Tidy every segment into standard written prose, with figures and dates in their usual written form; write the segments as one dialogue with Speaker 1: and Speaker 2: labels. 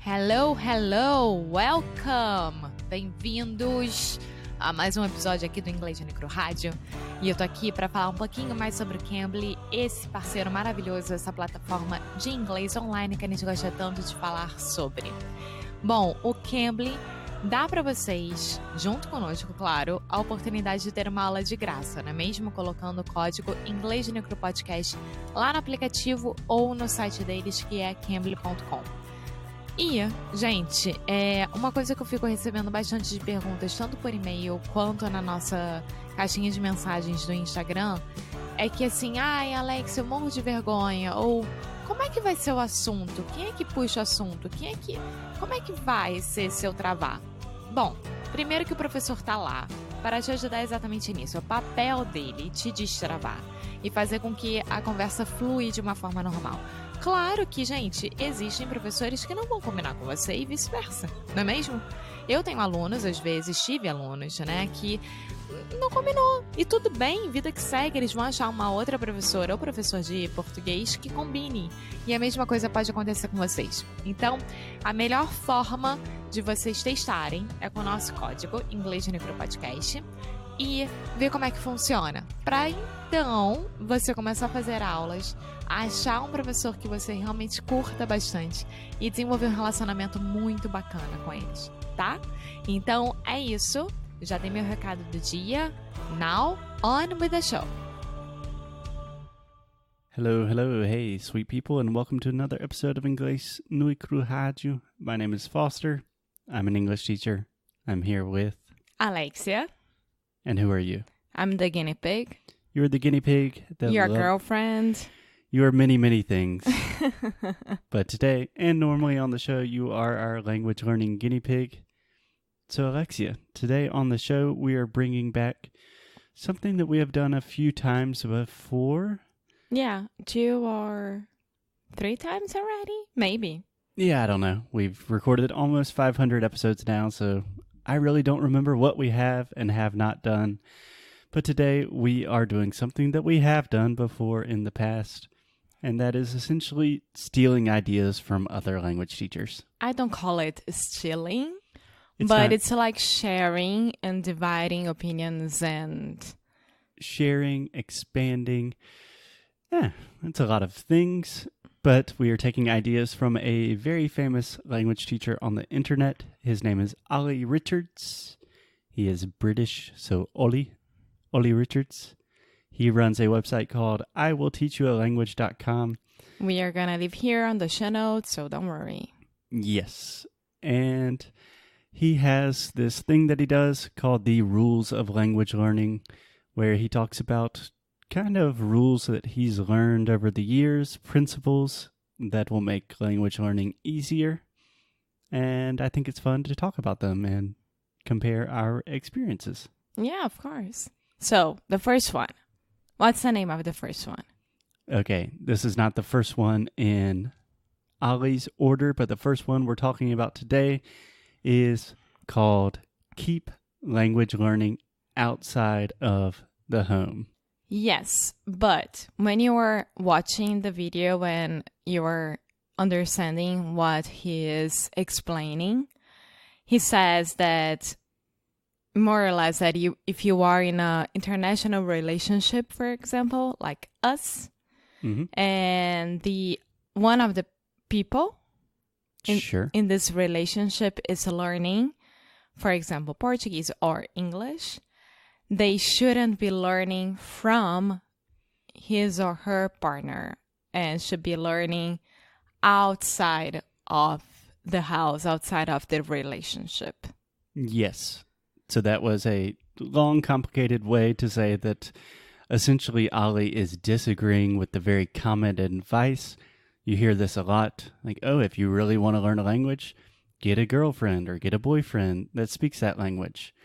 Speaker 1: Hello, hello, welcome! Bem-vindos a mais um episódio aqui do Inglês no Rádio. E eu tô aqui para falar um pouquinho mais sobre o Cambly, esse parceiro maravilhoso, essa plataforma de inglês online que a gente gosta tanto de falar sobre. Bom, o Cambly dá para vocês, junto conosco, claro, a oportunidade de ter uma aula de graça, né? Mesmo colocando o código Inglês no Podcast lá no aplicativo ou no site deles, que é cambly.com. E, gente, uma coisa que eu fico recebendo bastante de perguntas, tanto por e-mail quanto na nossa caixinha de mensagens do Instagram, é que assim, ai, Alex, eu morro de vergonha, ou como é que vai ser o assunto? Quem é que puxa o assunto? Como é que vai ser seu travar? Bom, primeiro que o professor tá lá para te ajudar exatamente nisso. É o papel dele te destravar e fazer com que a conversa flui de uma forma normal. Claro que, gente, existem professores que não vão combinar com você e vice-versa, não é mesmo? Eu tenho alunos, às vezes, tive alunos, né, que não combinou. E tudo bem, vida que segue, eles vão achar uma outra professora ou professor de português que combine. E a mesma coisa pode acontecer com vocês. Então, a melhor forma de vocês testarem é com o nosso código Inglês no Podcast e ver como é que funciona. Para então você começar a fazer aulas, achar um professor que você realmente curta bastante e desenvolver um relacionamento muito bacana com eles, tá? Então é isso. Já dei meu recado do dia. Now, on with the show.
Speaker 2: Hello, hello, hey, sweet people, and welcome to another episode of Inglês no Rádio. My name is Foster. I'm an English teacher. I'm here with...
Speaker 1: Alexia.
Speaker 2: And who are you?
Speaker 1: I'm the guinea pig.
Speaker 2: You're the guinea pig.
Speaker 1: Your girlfriend.
Speaker 2: You are many, many things. But today, and normally on the show, you are our language learning guinea pig. So Alexia, today on the show, we are bringing back something that we have done a few times before.
Speaker 1: Yeah, 2 or 3 times already? Maybe.
Speaker 2: Yeah, I don't know. We've recorded almost 500 episodes now, so I really don't remember what we have and have not done. But today we are doing something that we have done before in the past, and that is essentially stealing ideas from other language teachers.
Speaker 1: I don't call it stealing,
Speaker 2: But
Speaker 1: it's like sharing and dividing opinions and...
Speaker 2: sharing, expanding. Yeah, it's a lot of things. But we are taking ideas from a very famous language teacher on the internet. His name is Olly Richards. He is British, so Olly Richards. He runs a website called iwillteachyoualanguage.com.
Speaker 1: We are going to leave here on the show notes, so don't worry.
Speaker 2: Yes, and he has this thing that he does called the Rules of Language Learning, where he talks about kind of rules that he's learned over the years, principles that will make language learning easier. And I think it's fun to talk about them and compare our experiences.
Speaker 1: Yeah, of course. So, the first one. What's the name of the first one?
Speaker 2: Okay, this is not the first one in Olly's order, but the first one we're talking about today is called Keep Language Learning Outside of the Home.
Speaker 1: Yes, but when you were watching the video and you were understanding what he is explaining, he says that more or less that if you are in an international relationship, for example, like us, and one of the people in this relationship is learning, for example, Portuguese or English, they shouldn't be learning from his or her partner and should be learning outside of the house, outside of the relationship.
Speaker 2: Yes. So that was a long, complicated way to say that essentially Olly is disagreeing with the very common advice. You hear this a lot, like, oh, if you really want to learn a language, get a girlfriend or get a boyfriend that speaks that language.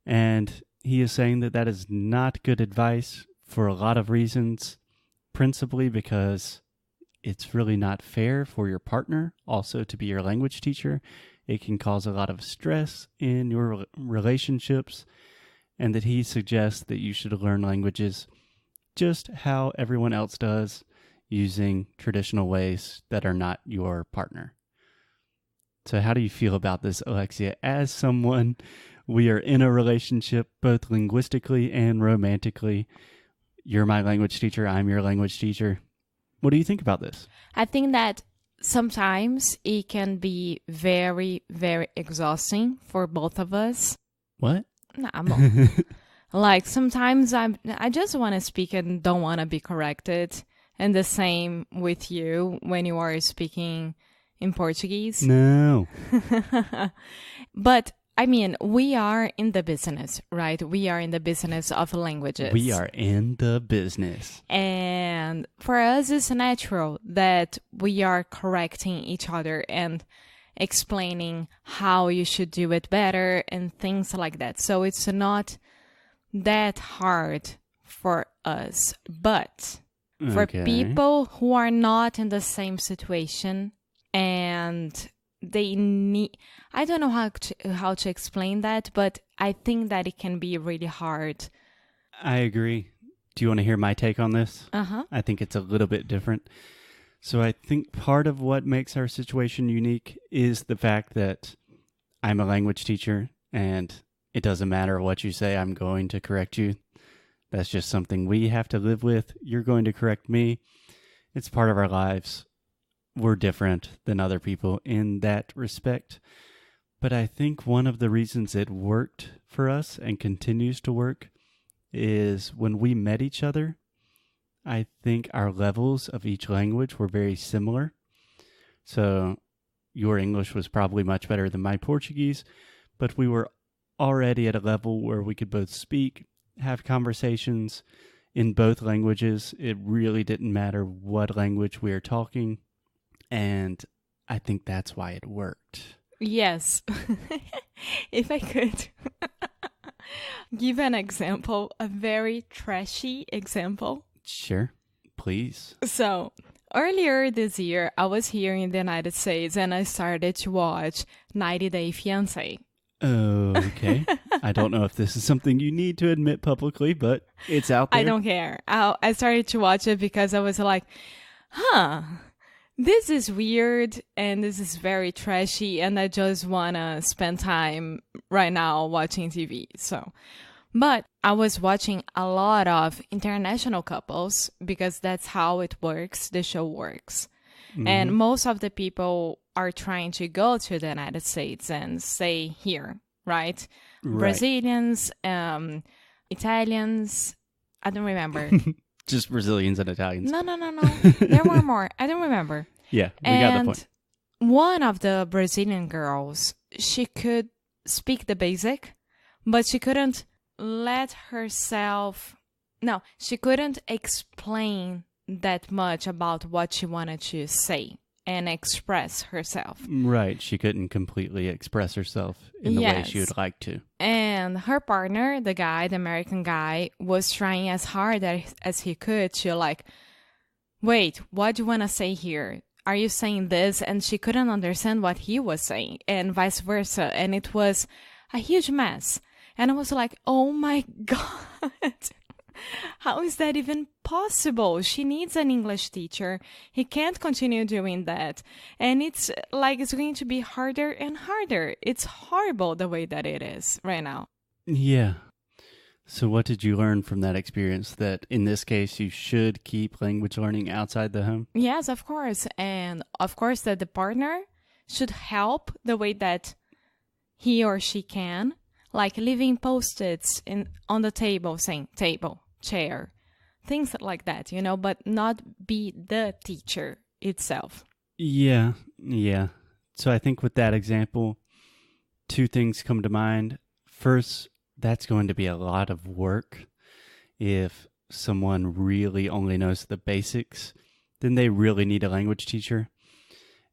Speaker 2: And he is saying that that is not good advice for a lot of reasons, principally because it's really not fair for your partner also to be your language teacher. It can cause a lot of stress in your relationships, and that he suggests that you should learn languages just how everyone else does, using traditional ways that are not your partner. So how do you feel about this, Alexia? As someone, we are in a relationship both linguistically and romantically. You're my language teacher. I'm your language teacher. What do you think about this?
Speaker 1: I think that sometimes it can be very, very exhausting for both of us.
Speaker 2: What?
Speaker 1: Nah, like sometimes I just want to speak and don't want to be corrected. And the same with you when you are speaking in Portuguese.
Speaker 2: No.
Speaker 1: But I mean, we are in the business, right? We are in the business of languages.
Speaker 2: We are in the business.
Speaker 1: And for us, it's natural that we are correcting each other and explaining how you should do it better and things like that. So it's not that hard for us. But for people who are not in the same situation and they need, I don't know how to explain that, but I think that it can be really hard.
Speaker 2: I agree. Do you want to hear my take on this?
Speaker 1: Uh-huh.
Speaker 2: I think it's a little bit different. So I think part of what makes our situation unique is the fact that I'm a language teacher and it doesn't matter what you say, I'm going to correct you. That's just something we have to live with. You're going to correct me. It's part of our lives. We're different than other people in that respect. But I think one of the reasons it worked for us and continues to work is when we met each other, I think our levels of each language were very similar. So your English was probably much better than my Portuguese, but we were already at a level where we could both speak, have conversations in both languages. It really didn't matter what language we were talking. And I think that's why it worked.
Speaker 1: Yes. If I could give an example, a very trashy example.
Speaker 2: Sure, please.
Speaker 1: So, earlier this year, I was here in the United States and I started to watch 90 Day Fiancé.
Speaker 2: Okay. I don't know if this is something you need to admit publicly, but it's out there.
Speaker 1: I don't care. I started to watch it because I was like, this is weird and this is very trashy and I just want to spend time right now watching TV. But I was watching a lot of international couples because that's how it works, the show works. Mm-hmm. And most of the people are trying to go to the United States and stay here, right? Brazilians, Italians, I don't remember.
Speaker 2: Just Brazilians and Italians.
Speaker 1: No. There were more. I don't remember.
Speaker 2: Yeah, we got the point.
Speaker 1: One of the Brazilian girls, she could speak the basic, but she couldn't she couldn't explain that much about what she wanted to say and express herself.
Speaker 2: Right. She couldn't completely express herself in the way she would like to.
Speaker 1: And her partner, the American guy, was trying as hard as he could to like, wait, what do you want to say here? Are you saying this? And she couldn't understand what he was saying and vice versa. And it was a huge mess. And I was like, oh my God. How is that even possible? She needs an English teacher. He can't continue doing that. And it's like it's going to be harder and harder. It's horrible the way that it is right now.
Speaker 2: Yeah. So what did you learn from that experience? That in this case, you should keep language learning outside the home?
Speaker 1: Yes, of course. And of course that the partner should help the way that he or she can. Like leaving post-its on the table saying table, chair, things like that, but not be the teacher itself.
Speaker 2: Yeah. So I think with that example, two things come to mind. First, that's going to be a lot of work. If someone really only knows the basics, then they really need a language teacher.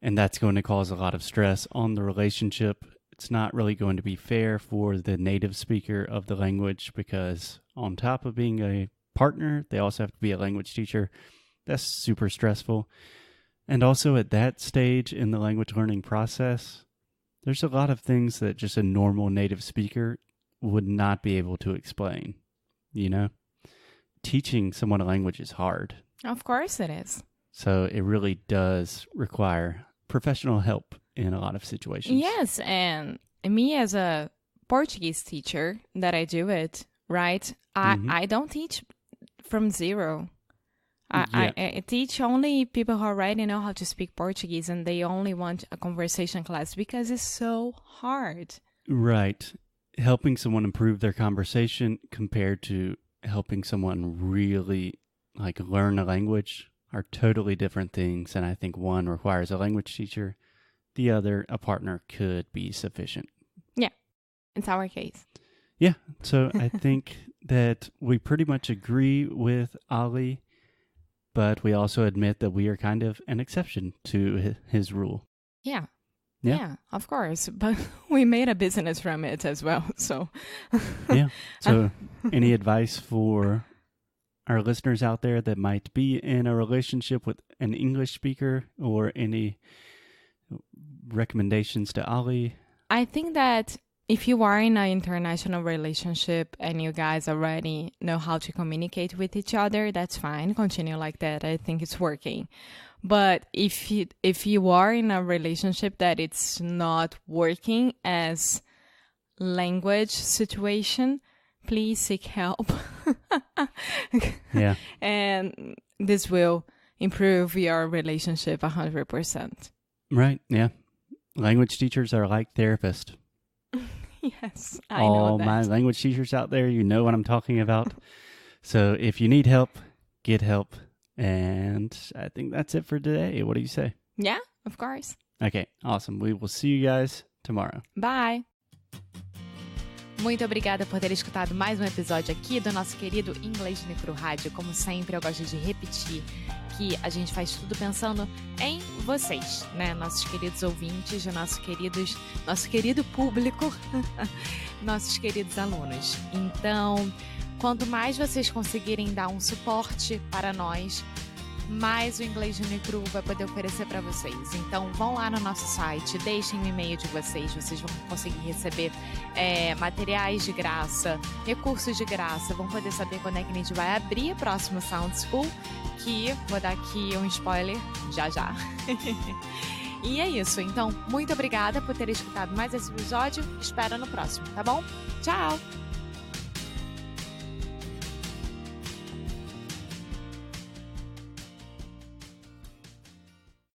Speaker 2: And that's going to cause a lot of stress on the relationship. It's not really going to be fair for the native speaker of the language because on top of being a partner, they also have to be a language teacher. That's super stressful. And also at that stage in the language learning process, there's a lot of things that just a normal native speaker would not be able to explain. Teaching someone a language is hard.
Speaker 1: Of course it is.
Speaker 2: So it really does require professional help in a lot of situations.
Speaker 1: Yes, and me as a Portuguese teacher that I do it, right? I don't teach from zero. I teach only people who already know how to speak Portuguese and they only want a conversation class because it's so hard.
Speaker 2: Right. Helping someone improve their conversation compared to helping someone really learn a language are totally different things. And I think one requires a language teacher. The other, a partner, could be sufficient.
Speaker 1: Yeah, it's our case.
Speaker 2: Yeah. So I think that we pretty much agree with Olly. But we also admit that we are kind of an exception to his rule.
Speaker 1: Yeah. Yeah, of course. But we made a business from it as well. So,
Speaker 2: yeah. So any advice for our listeners out there that might be in a relationship with an English speaker, or any recommendations to Olly?
Speaker 1: I think that if you are in an international relationship and you guys already know how to communicate with each other, that's fine. Continue like that. I think it's working. But if you are in a relationship that it's not working as language situation, please seek help.
Speaker 2: Yeah.
Speaker 1: And this will improve your relationship 100%.
Speaker 2: Right. Yeah. Language teachers are like therapists.
Speaker 1: Yes, I
Speaker 2: know
Speaker 1: that.
Speaker 2: All my language teachers out there, you know what I'm talking about. So if you need help, get help. And I think that's it for today. What do you say?
Speaker 1: Yeah, of course.
Speaker 2: Okay, awesome. We will see you guys tomorrow.
Speaker 1: Bye. Muito obrigada por ter escutado mais um episódio aqui do nosso querido Inglês Micro Rádio. Como sempre, eu gosto de repetir que a gente faz tudo pensando em vocês, né? Nossos queridos ouvintes, nosso querido público, nossos queridos alunos. Então, quanto mais vocês conseguirem dar um suporte para nós, mais o Inglês de Micro vai poder oferecer para vocês. Então, vão lá no nosso site, deixem o e-mail de vocês vão conseguir receber materiais de graça, recursos de graça, vão poder saber quando é que a gente vai abrir o próximo Sound School, que vou dar aqui um spoiler já. E é isso. Então, muito obrigada por ter escutado mais esse episódio. Espero no próximo, tá bom? Tchau!